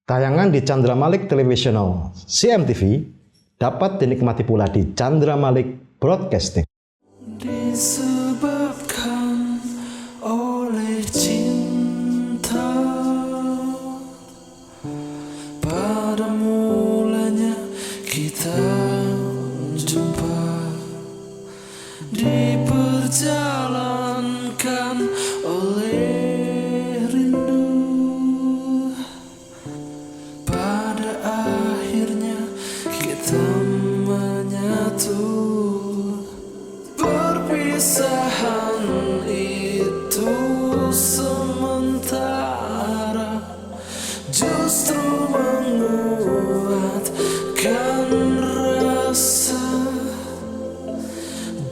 Tayangan di Chandra Malik Televisional CMTV dapat dinikmati pula di Chandra Malik Broadcasting. Disebabkan oleh cinta, pada mulanya kita jumpa, diperjalankan oleh rindu, pada akhirnya kita menyatu. Perpisahan itu sementara, justru menguatkan rasa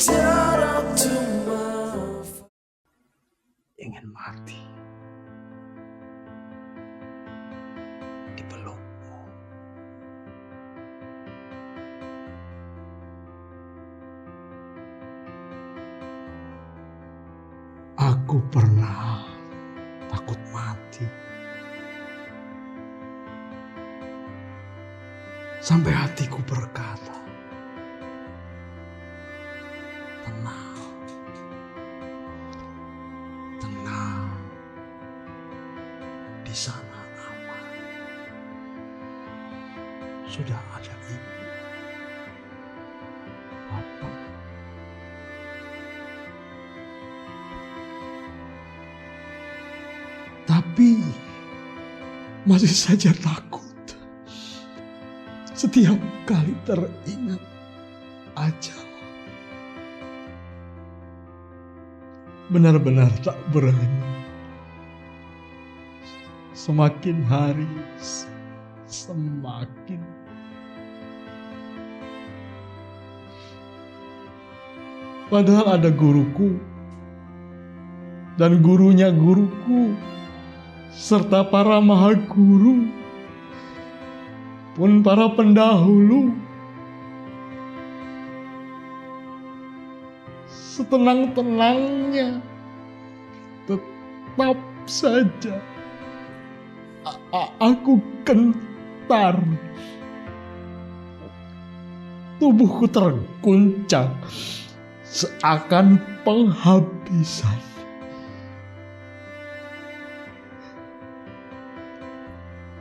jarak cuma Ingin mati dipelukmu. Aku pernah takut mati, sampai hatiku berkata, tenang, tenang, di sana aman, sudah ada ibu, bapak. Tapi masih saja takut. Setiap kali teringat ajal, benar-benar tak berani. Semakin hari semakin padahal ada guruku dan gurunya guruku serta para maha guru pun para pendahulu. Setenang-tenangnya tetap saja aku gentar. Tubuhku terguncang seakan penghabisan.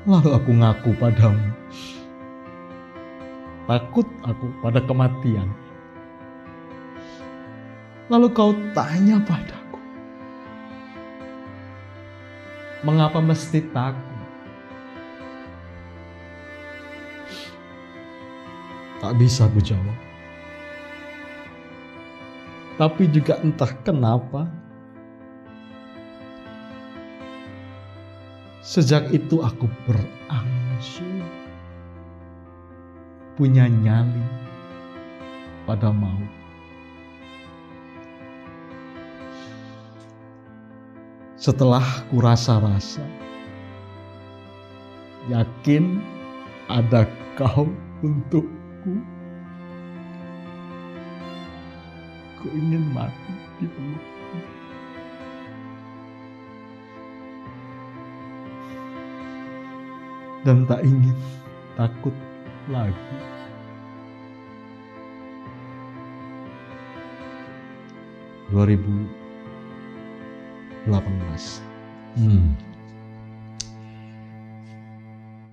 Lalu aku ngaku padamu, takut aku pada kematian. Lalu kau tanya padaku, mengapa mesti takut? Tak bisa ku jawab. Tapi juga entah kenapa, sejak itu aku berangsur punya nyali pada maut. Setelah ku rasa-rasa, yakin ada kau untukku, ku ingin mati di pelukmu. Dan tak ingin takut lagi.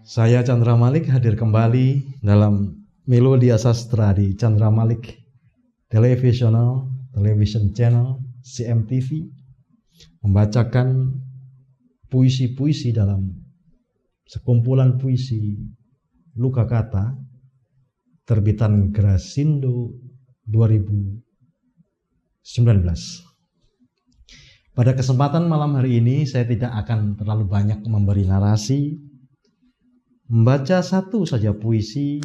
Saya Chandra Malik hadir kembali dalam Melodia Sastra di Chandra Malik Televisional Television Channel CMTV, membacakan puisi-puisi dalam sekumpulan puisi Luka Kata terbitan Grasindo 2019. Pada kesempatan malam hari ini saya tidak akan terlalu banyak memberi narasi, membaca satu saja puisi,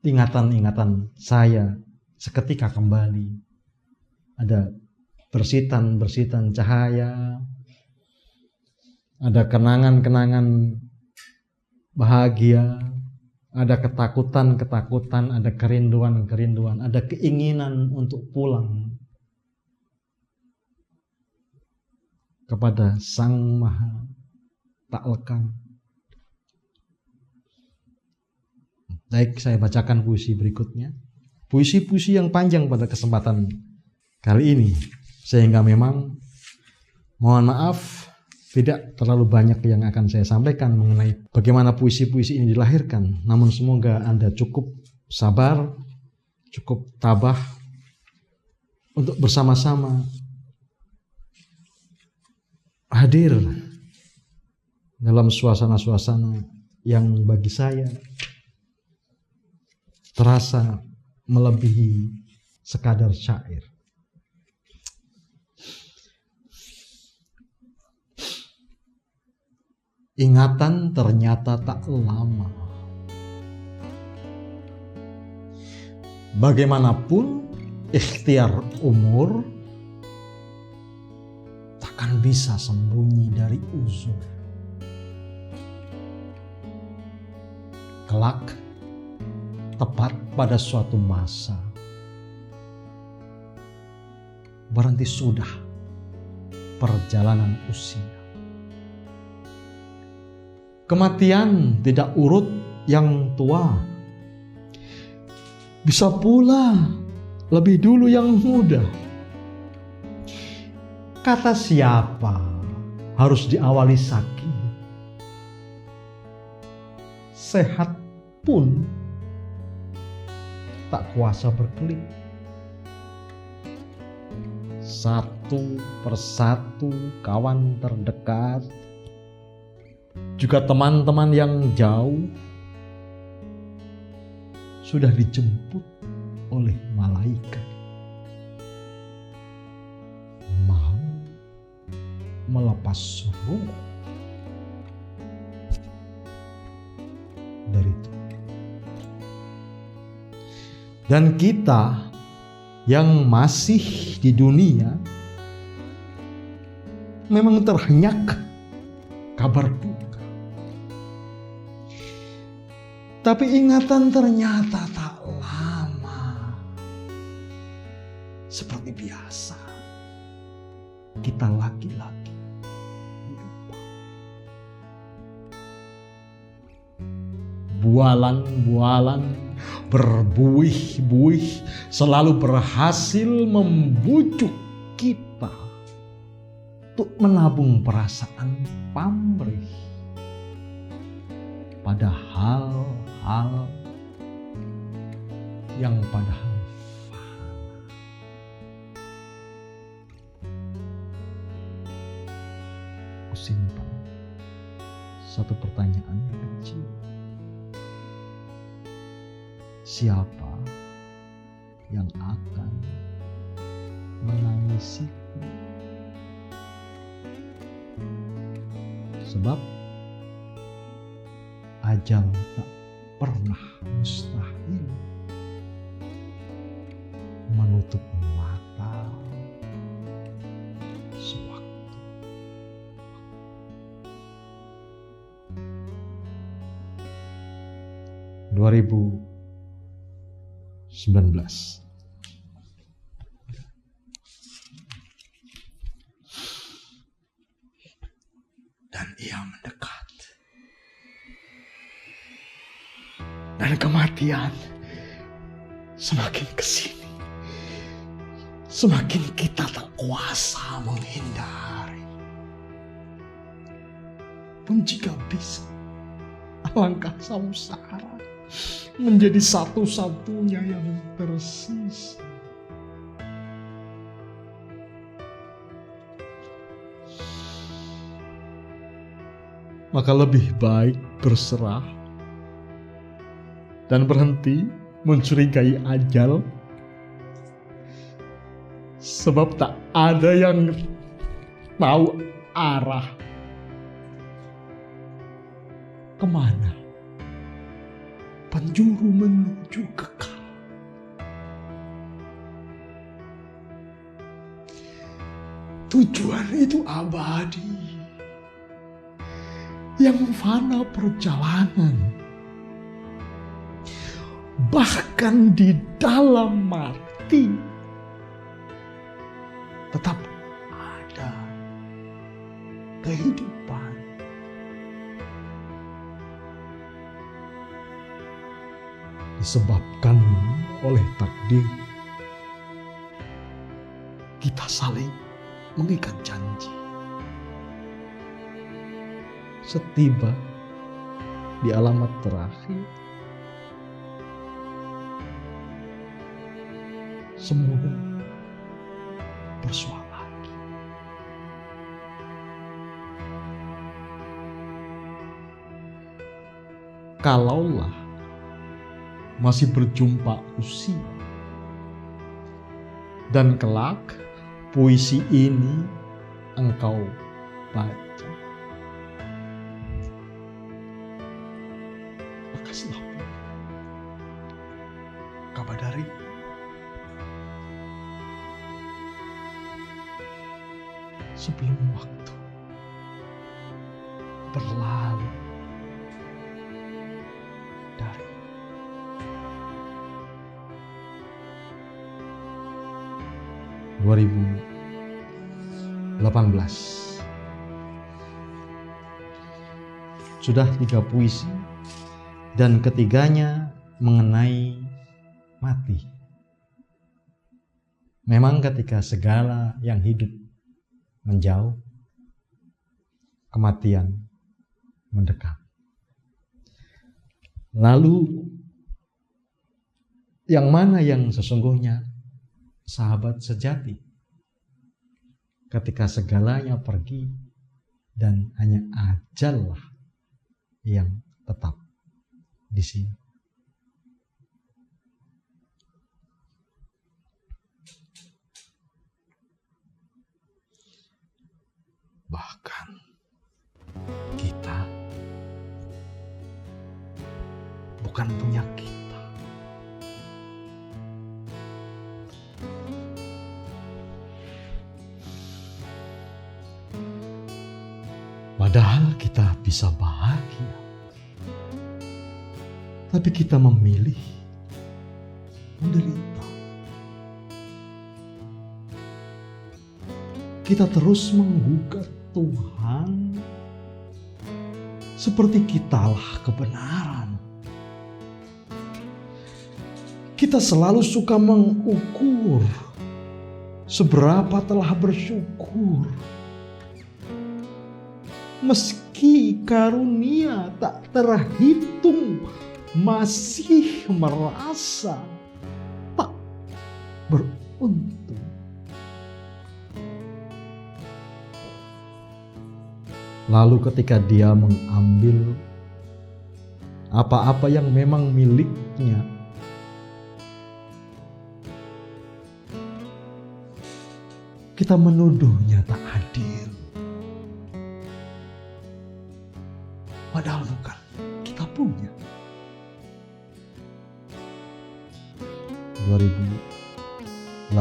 ingatan-ingatan saya seketika kembali. Ada bersitan-bersitan cahaya, ada kenangan-kenangan bahagia, ada ketakutan-ketakutan, ada kerinduan-kerinduan, ada keinginan untuk pulang kepada Sang Maha tak lekang, Baik, saya bacakan puisi berikutnya. Puisi-puisi yang panjang pada kesempatan kali ini, sehingga memang mohon maaf tidak terlalu banyak yang akan saya sampaikan mengenai bagaimana puisi-puisi ini dilahirkan. Namun semoga Anda cukup sabar, cukup tabah untuk bersama-sama hadir dalam suasana-suasana yang bagi saya terasa melebihi sekadar syair. Ingatan ternyata tak lama. Bagaimanapun ikhtiar umur takkan bisa sembunyi dari uzur. Kelak, tepat pada suatu masa, berhenti sudah perjalanan usia. Kematian tidak urut yang tua, bisa pula lebih dulu yang muda. Kata siapa harus diawali sakit, sehat pun tak kuasa berkelit. Satu persatu kawan terdekat, juga teman-teman yang jauh, sudah dijemput oleh malaikat. Mau melepas ruh dari itu. Dan kita yang masih di dunia memang terhenyak kabar duka. Tapi ingatan ternyata tak lama. Seperti biasa, kita lagi-lagi lupa. Bualan-bualan berbuih-buih selalu berhasil membujuk kita untuk menabung perasaan pamrih pada hal-hal yang padahal fana. Kusimpan satu pertanyaan kecil. Siapa yang akan menangisiku? Sebab ajal tak pernah mustahil menutup mata sewaktu. 2019. Dan ia mendekat. Dan kematian semakin kesini, semakin kita tak kuasa menghindari. Pun jika bisa, alangkah samsara menjadi satu-satunya yang tersisa. Maka lebih baik berserah dan berhenti mencurigai ajal, sebab tak ada yang tahu arah kemana penjuru menuju kekal. Tujuan itu abadi, yang fana perjalanan. Bahkan di dalam mati tetap ada kehidupan. disebabkan oleh takdir. Kita saling mengikat janji. Setiba di alamat terakhir, semoga bersua lagi. Kalaulah masih berjumpa usia, dan kelak puisi ini engkau baca, maka silahkan kabadari sebelum waktu berlalu dari 2018. Sudah 3 puisi dan ketiganya mengenai mati. Memang ketika segala yang hidup menjauh, kematian mendekat. Lalu yang mana yang sesungguhnya sahabat sejati? Ketika segalanya pergi dan hanya ajal lah yang tetap di sini. Bahkan kita bukan punya kita. Padahal kita bisa bahagia, tapi kita memilih menderita. Kita terus menggugat Tuhan seperti kitalah kebenaran. Kita selalu suka mengukur seberapa telah bersyukur. Meski karunia tak terhitung, masih merasa tak beruntung. Lalu ketika dia mengambil apa-apa yang memang miliknya, kita menuduhnya tak adil. Padahal bukan kita punya. 2018.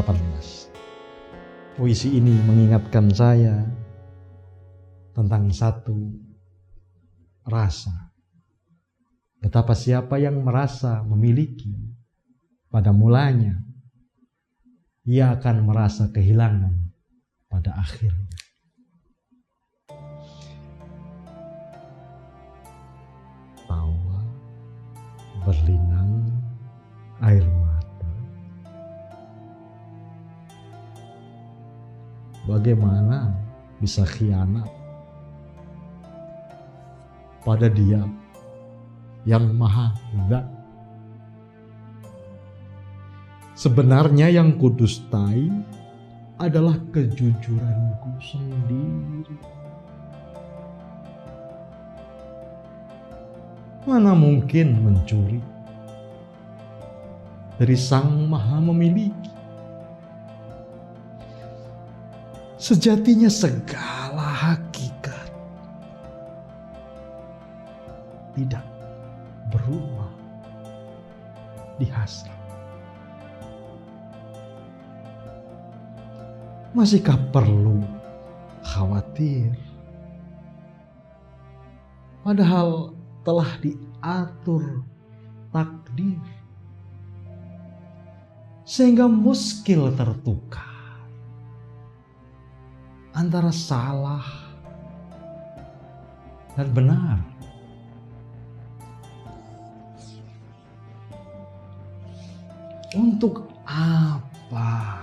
Puisi ini mengingatkan saya tentang satu rasa. Betapa siapa yang merasa memiliki, pada mulanya ia akan merasa kehilangan pada akhirnya. Tawa berlinang air mata. Bagaimana bisa khianat pada Dia yang Maha Zat? Sebenarnya yang kudustai adalah kejujuranku sendiri. Mana mungkin mencuri dari Sang Maha Memiliki? Sejatinya segala hakikat tidak berubah di hasrat. Masihkah perlu khawatir? Padahal telah diatur takdir, sehingga muskil tertukar antara salah dan benar. Untuk apa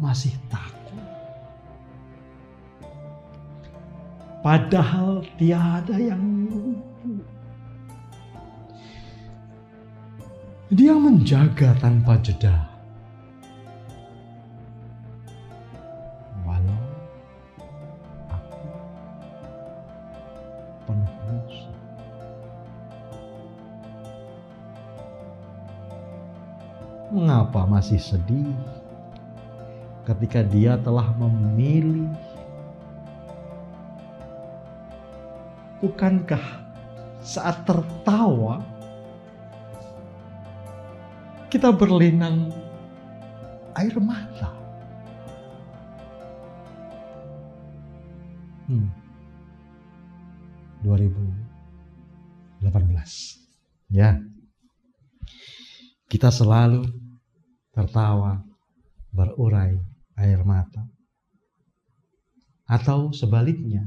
masih takut? Padahal tiada yang lumpuh. Dia menjaga tanpa jeda. Walau aku penuh musuh. Mengapa masih sedih ketika dia telah memilih? Bukankah saat tertawa kita berlinang air mata? 2018. Ya. Kita selalu tertawa, berurai air mata. Atau sebaliknya,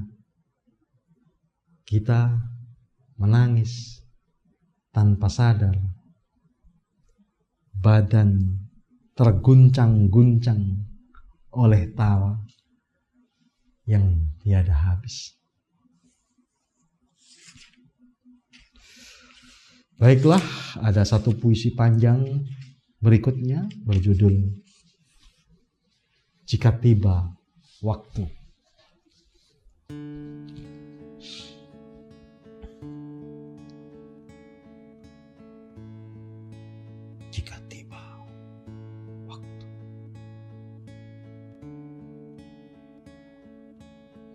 kita menangis tanpa sadar, badan terguncang-guncang oleh tawa yang tiada habis. Baiklah, ada satu puisi panjang berikutnya berjudul Jika Tiba Waktu. Jika tiba waktu.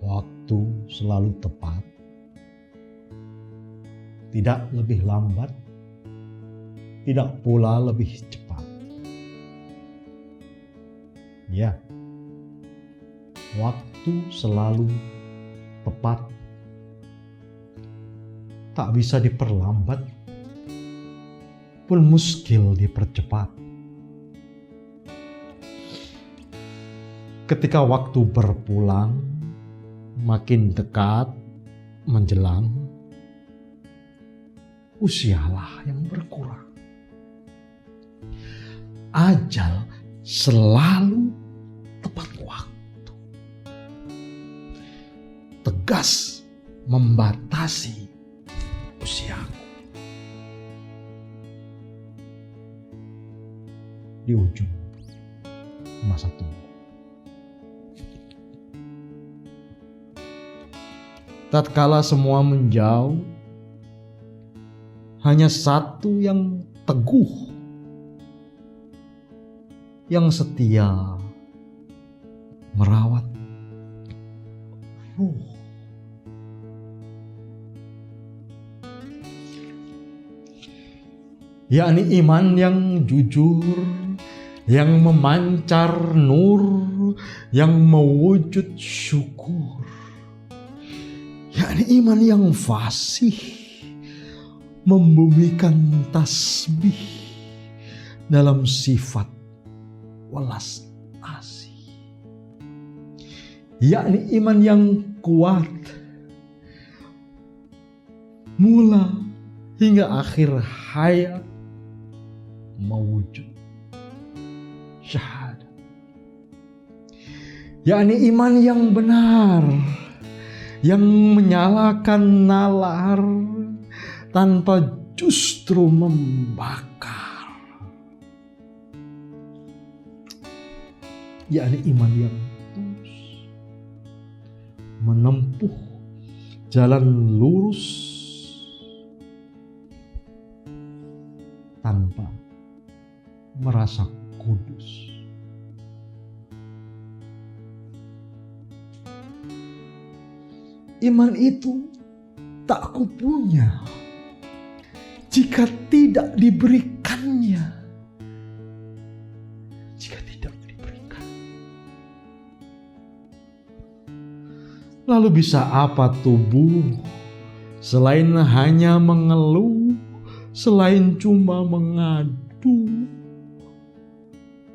Waktu selalu tepat. Tidak lebih lambat, tidak pula lebih cepat. Ya, waktu selalu tepat. Tak bisa diperlambat, pun muskil dipercepat. Ketika waktu berpulang, makin dekat menjelang, usialah yang berkurang. Ajal selalu tepat waktu. Tegas membatasi usiaku. Di ujung masa tua. Tatkala semua menjauh, hanya satu yang teguh, yang setia merawat ruh. Yakni iman yang jujur, yang memancar nur, yang mewujud syukur. Yakni iman yang fasih, membumikan tasbih dalam sifat welas asih. Yakni iman yang kuat, mula hingga akhir hayat mewujud syahadat. Yakni iman yang benar, yang menyalakan nalar tanpa justru membakar. Yakni iman yang tulus, menempuh jalan lurus tanpa merasa kudus. Iman itu tak kupunya jika tidak diberikannya. Jika tidak diberikan. Lalu bisa apa tubuh selain hanya mengeluh, selain cuma mengadu?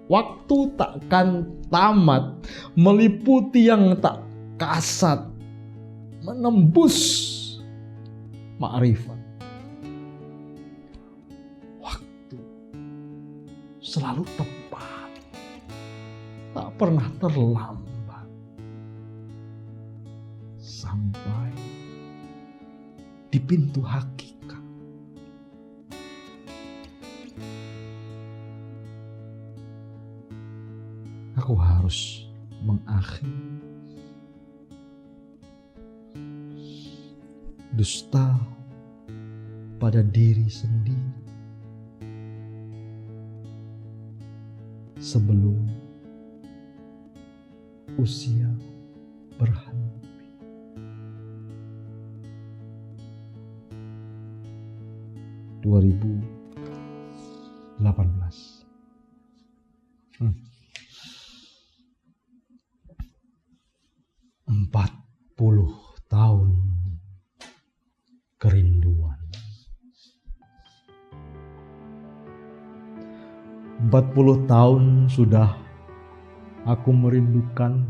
Waktu takkan tamat meliputi yang tak kasat, menembus ma'rifat. Waktu selalu tepat, tak pernah terlambat, sampai di pintu hakikat. Aku harus mengakhiri dusta pada diri sendiri sebelum usia berhenti. (2018) 40 tahun kerinduan. 40 tahun sudah aku merindukan.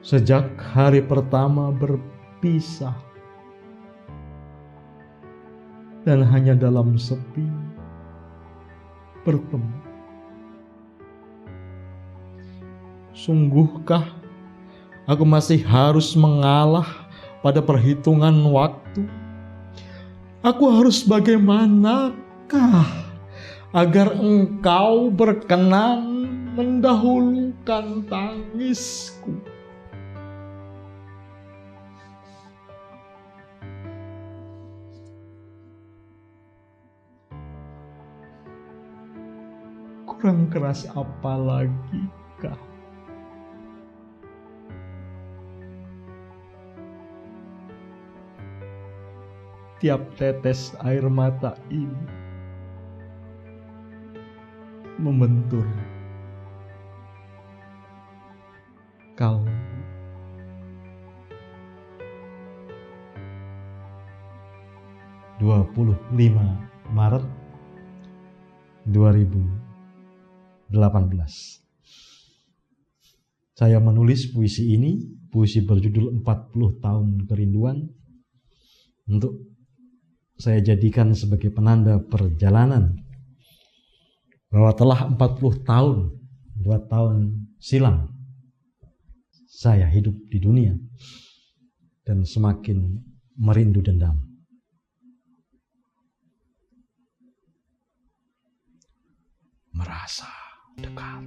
Sejak hari pertama berpisah, dan hanya dalam sepi bertemu. Sungguhkah aku masih harus mengalah pada perhitungan waktu? Aku harus bagaimanakah agar engkau berkenan mendahulukan tangisku? Kurang keras apa lagi kah? Tiap tetes air mata ini membentur kau. Maret 2018. Saya menulis puisi ini, puisi berjudul 40 tahun kerinduan, untuk saya jadikan sebagai penanda perjalanan bahwa telah 40 tahun, 2 tahun silam saya hidup di dunia dan semakin merindu dendam. Merasa dekat.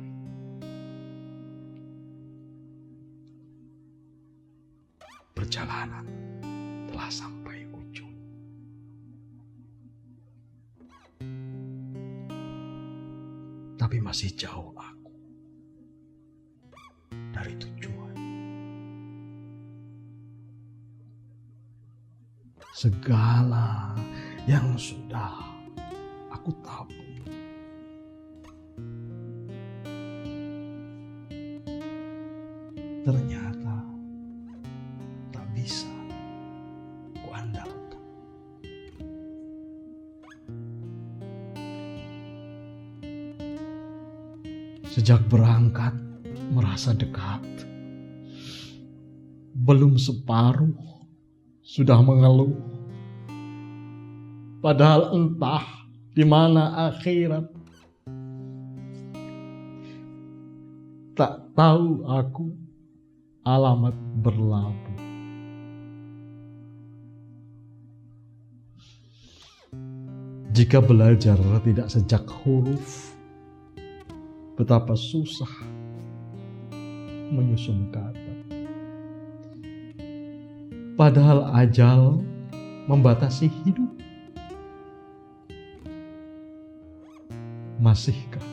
Perjalanan telah sampai ujung. Tapi masih jauh aku dari tujuan. Segala yang sudah aku tabung ternyata tak bisa kuandalkan. Sejak berangkat merasa dekat, belum separuh sudah mengeluh. Padahal entah di mana akhirat. Tak tahu aku alamat berlabuh. Jika belajar tidak sejak huruf, betapa susah menyusun kata. Padahal ajal membatasi hidup. Masihkah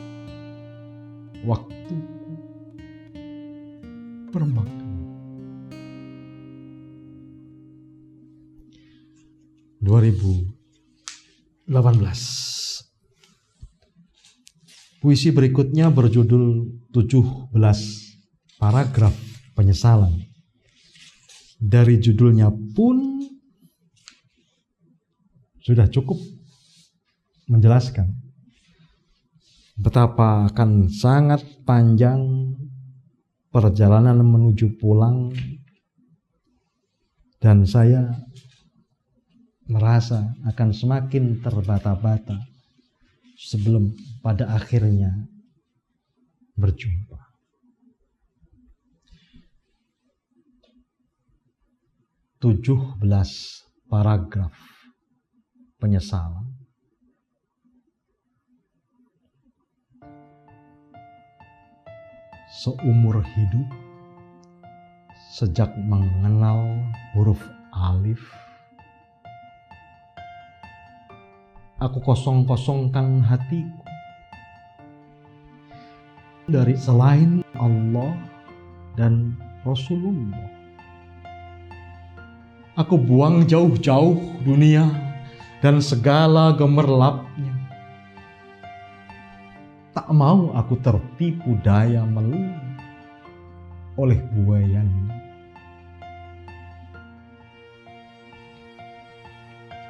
waktuku bermakna? 2018. Puisi berikutnya berjudul 17 paragraf penyesalan. Dari judulnya pun sudah cukup menjelaskan betapa akan sangat panjang perjalanan menuju pulang, dan saya merasa akan semakin terbata-bata sebelum pada akhirnya berjumpa. Tujuh belas paragraf penyesalan. Seumur hidup, sejak mengenal huruf alif, aku kosong-kosongkan hatiku dari selain Allah dan Rasulullah. Aku buang jauh-jauh dunia dan segala gemerlapnya. Tak mau aku tertipu daya melulu oleh buayannya.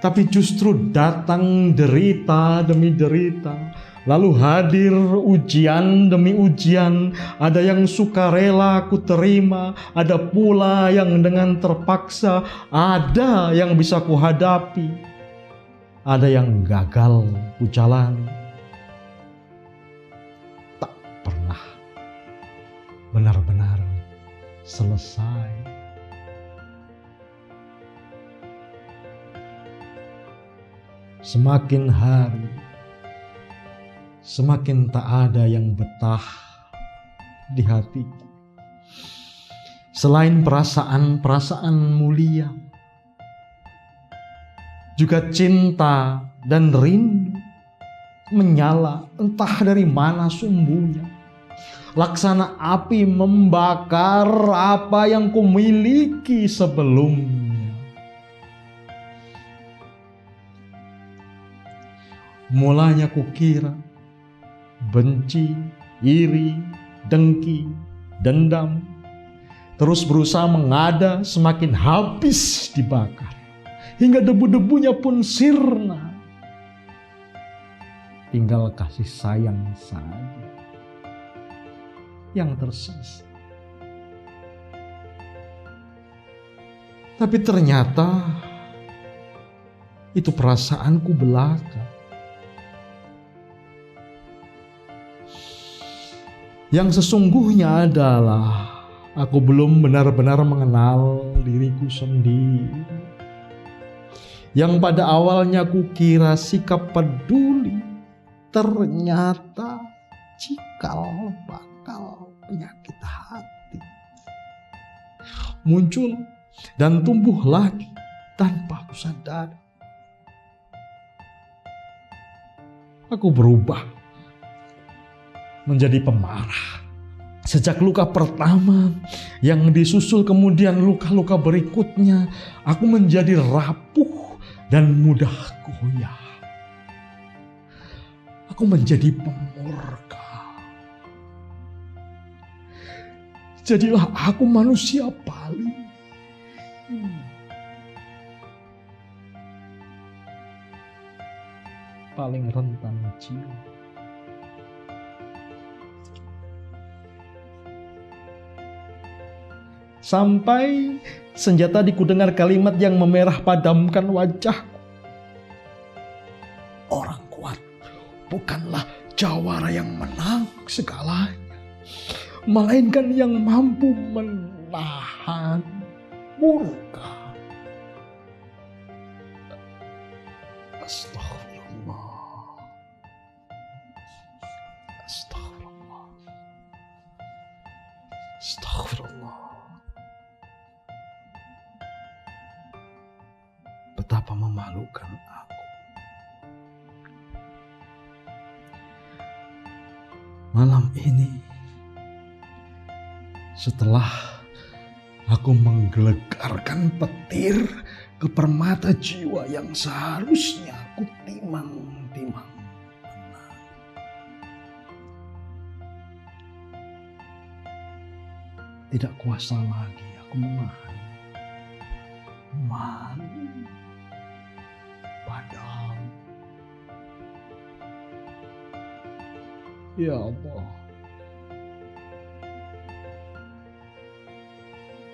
Tapi justru datang derita demi derita, lalu hadir ujian demi ujian. Ada yang sukarela ku terima, ada pula yang dengan terpaksa, ada yang bisa ku hadapi, ada yang gagal ku jalani. Tak pernah benar-benar selesai. Semakin hari, semakin tak ada yang betah di hatiku. Selain perasaan-perasaan mulia, juga cinta dan rindu menyala entah dari mana sumbunya. Laksana api membakar apa yang kumiliki sebelumnya. Mulanya kukira benci, iri, dengki, dendam terus berusaha mengada, semakin habis dibakar hingga debu-debunya pun sirna. Tinggal kasih sayang saja yang tersisa. Tapi ternyata itu perasaanku belaka. Yang sesungguhnya adalah aku belum benar-benar mengenal diriku sendiri. Yang pada awalnya kukira sikap peduli, ternyata cikal bakal penyakit hati. Muncul dan tumbuh lagi tanpa aku sadar. Aku berubah menjadi pemarah. Sejak luka pertama yang disusul kemudian luka-luka berikutnya, aku menjadi rapuh dan mudah goyah. Aku menjadi pemurka. Jadilah aku manusia paling rentan jiwa. Sampai senja tadi ku dengar kalimat yang memerah padamkan wajahku. Orang kuat bukanlah jawara yang menang segalanya, melainkan yang mampu menahan murka. Astagfirullah. Astagfirullah. Astagfirullah. Betapa memalukan aku. Malam ini, setelah aku menggelegarkan petir ke permata jiwa yang seharusnya aku timang-timang, tidak kuasa lagi aku menahan padahal ya Allah,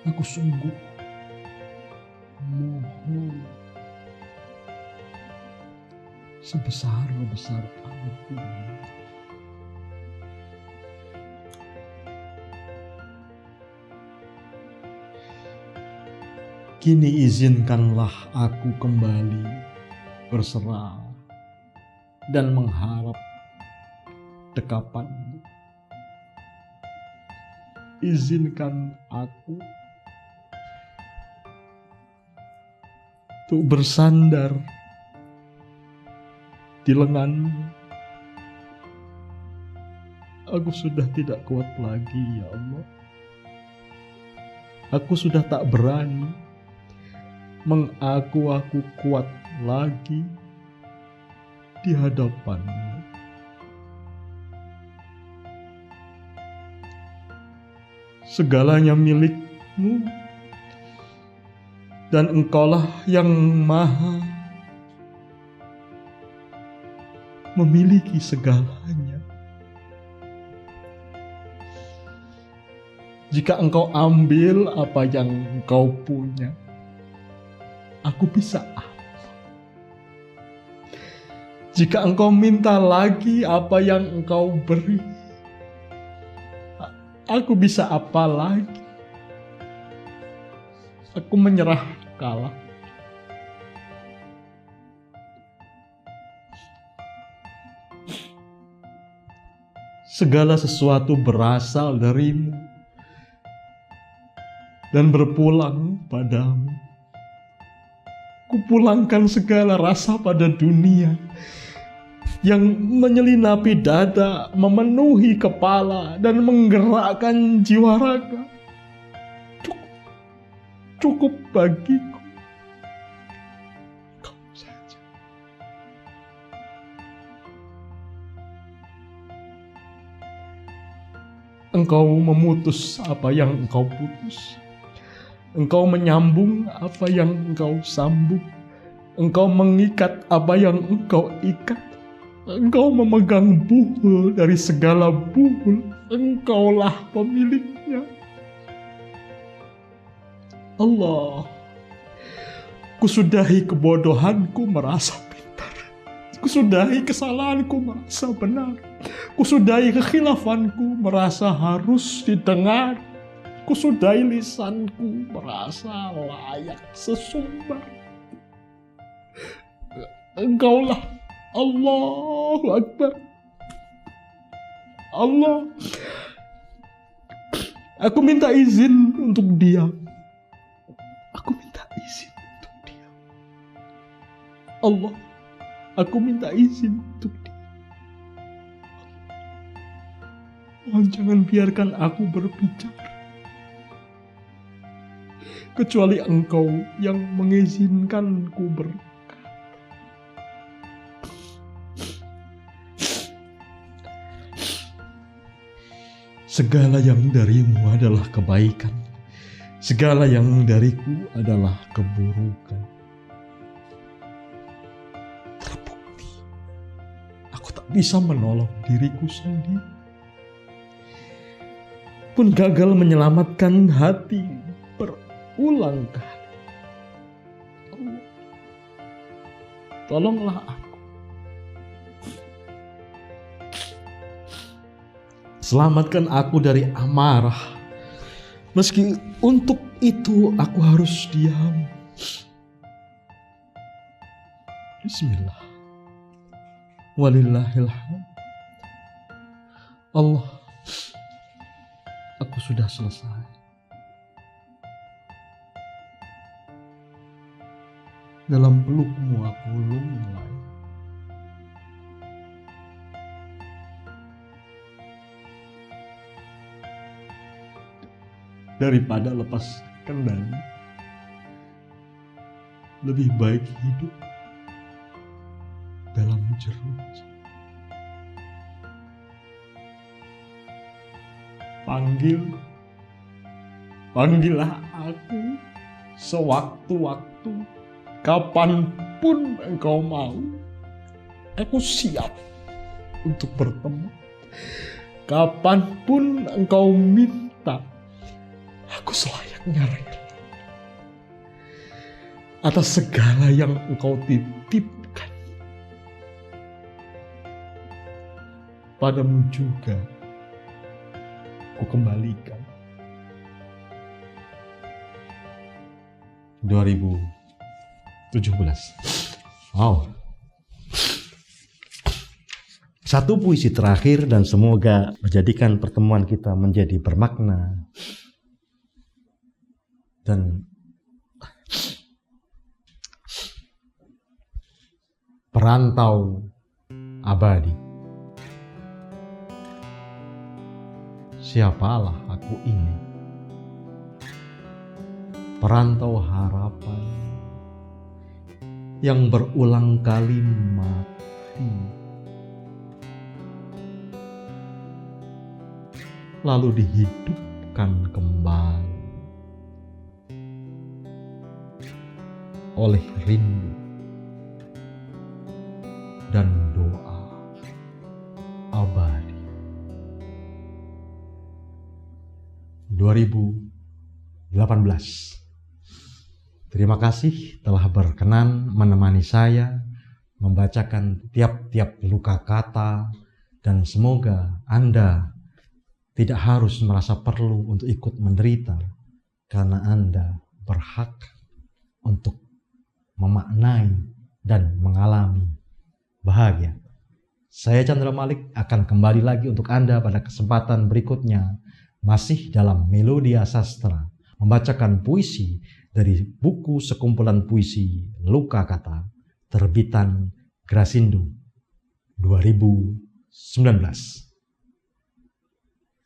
aku sungguh mohon sebesar-besar ampun. Kini izinkanlah aku kembali berserah dan mengharap dekapan-Mu. Izinkan aku untuk bersandar di lengan-Mu. Aku sudah tidak kuat lagi, ya Allah. Aku sudah tak berani mengaku-aku kuat lagi di hadapan-Mu. Segalanya milik-Mu, dan Engkaulah yang maha memiliki segalanya. Jika Engkau ambil apa yang Engkau punya, aku bisa apa? Jika Engkau minta lagi apa yang Engkau beri, aku bisa apa lagi? Aku menyerah kalah. Segala sesuatu berasal dari-Mu dan berpulang padamu. Kupulangkan segala rasa pada dunia yang menyelinap dada, memenuhi kepala, dan menggerakkan jiwa raga. Cukup bagiku Kau saja. Engkau memutus apa yang Engkau putus. Engkau menyambung apa yang Engkau sambung. Engkau mengikat apa yang Engkau ikat. Engkau memegang buhul dari segala buhul. Engkaulah pemiliknya. Allah, kusudahi kebodohanku merasa pintar. Kusudahi kesalahanku merasa benar. Kusudahi kekhilafanku merasa harus didengar. Kusudahi lisanku merasa layak sesumbar. Engkaulah Allahu Akbar. Allah, aku minta izin untuk diam. Aku minta izin untuk diam. Allah, aku minta izin untuk diam. Mohon jangan biarkan aku berbicara, kecuali Engkau yang mengizinkanku berkata. Segala yang dari-Mu adalah kebaikan. Segala yang dariku adalah keburukan. Terbukti, aku tak bisa menolong diriku sendiri. Pun gagal menyelamatkan hati berulang kali. Allah, tolonglah aku. Selamatkan aku dari amarah. Meski untuk itu aku harus diam. Bismillah. Walillahilhamd. Allah, aku sudah selesai. Dalam peluk-Mu aku lunglai. Daripada lepas kendali, lebih baik hidup dalam jeruji. Panggillah aku sewaktu-waktu, kapanpun Engkau mau. Aku siap untuk bertemu. Kapanpun Engkau minta, aku selayaknya rela atas segala yang Engkau titipkan padamu juga ku kembalikan. 2017. Wow. Satu puisi terakhir dan semoga menjadikan pertemuan kita menjadi bermakna dan perantau abadi. Siapalah aku ini, perantau harapan yang berulang kali mati, lalu dihidupkan kembali oleh rindu dan doa abadi. 2018. Terima kasih telah berkenan menemani saya membacakan tiap-tiap luka kata, dan semoga Anda tidak harus merasa perlu untuk ikut menderita karena Anda berhak untuk memaknai dan mengalami bahagia. Saya Chandra Malik akan kembali lagi untuk Anda pada kesempatan berikutnya, masih dalam Melodia Sastra, membacakan puisi dari buku sekumpulan puisi Luka Kata terbitan Grasindo 2019.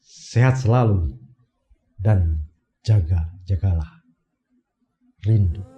Sehat selalu dan jagalah rindu.